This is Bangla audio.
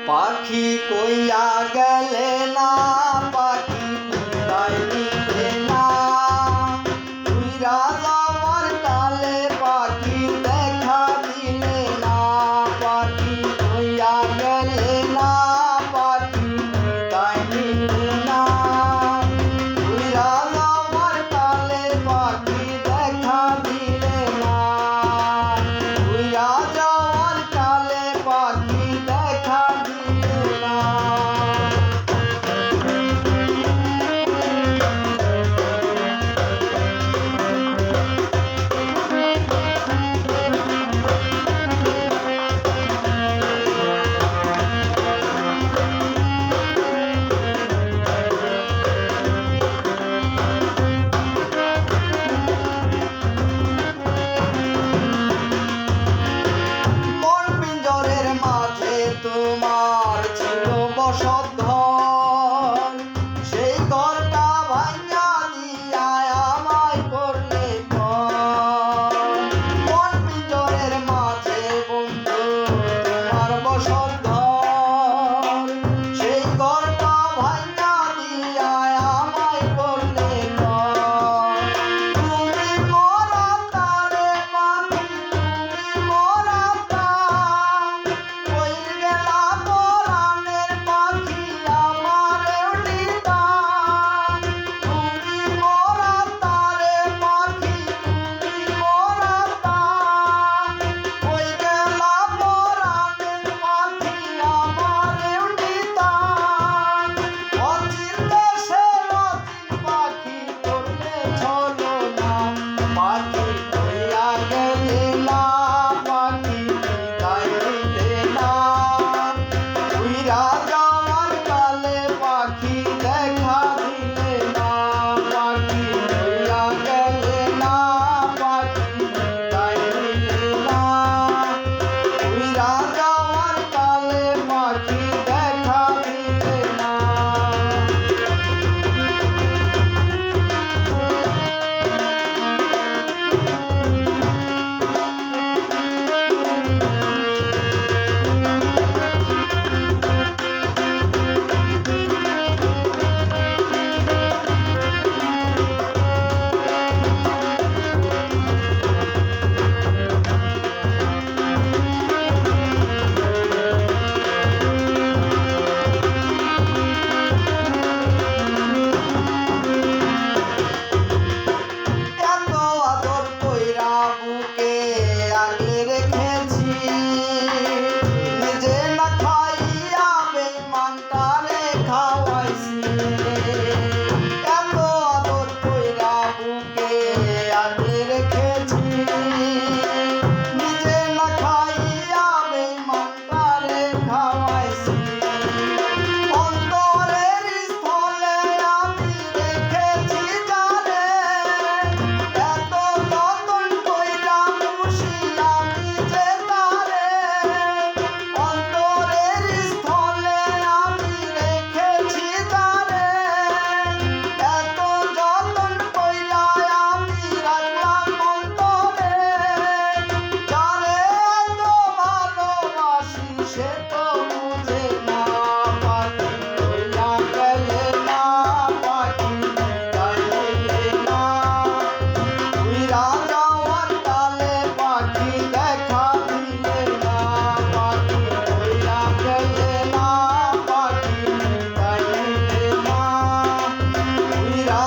পাখি কইয়া গেলে না, পাখি বিদায় দিলে না। উইরা যাওয়ার কালে পাখি দেখা দিলে না, পাখি কইয়া গেলে না, পাখি বিদায় দিলে না। উইরা যাওয়ার কালে পাখি দেখা দিলে না, উইরা যাওয়ার কালে পাখি দেখা দিলে না। তোমার ছিল বসতঘর, সেই ঘরটা ভাঙা দিয়া আমায় করলে পর। মন পিঞ্জরের মাঝে বন্ধু তোমার বসতঘর, সেই ঘরটা ভাঙা দিয়া আমায় করলে পর। তুমি মরা তারে পাখি, তুমি মরা তার, কই গেলা পরাণের পাখি আমারেও নিতা। তুমি মরা তারে পাখি, তুমি মরা তার, কই গেলা পরাণের পাখি আমারেও নিতা। অচিন দেশের অচিন পাখি করলে ছলনা, পাখি কইয়া গেলে না, পাখি বিদায় দিলে না। উইরা যাওয়ার কালে পাখি দেখা দিলে না, পাখি কইয়া গেলে না, পাখি বিদায় দিলে না। উইরা যাওয়ার কালে পাখি দেখা দিলে না। এত আদর কইরা বুকে আগলে রেখেছি, নিজে না খাইয়া বেঈমানটারে খাওয়াইছি। এত আদর কইরা বুকে আগলে রেখেছি, নিজে না খাইয়া বেঈমানটারে খাওয়াইছি। অন্তরের স্থলে আমি রেখেছি যারে, এত যতন কইরা খুশি আমি যে তারে। অন্তরের স্থলে আমি রেখেছি যারে, এত যতন কইরা আমি রাখলাম অন্তরে। যারে এত ভালোবাসি সে তো বুঝে না, পাখি কইয়া গেলে না, পাখি বিদায় দিলে না। উইরা যাওয়ার কালে পাখি দেখা দিলে না, পাখি কইয়া গেলে না, পাখি বিদায় দিলে না। উইরা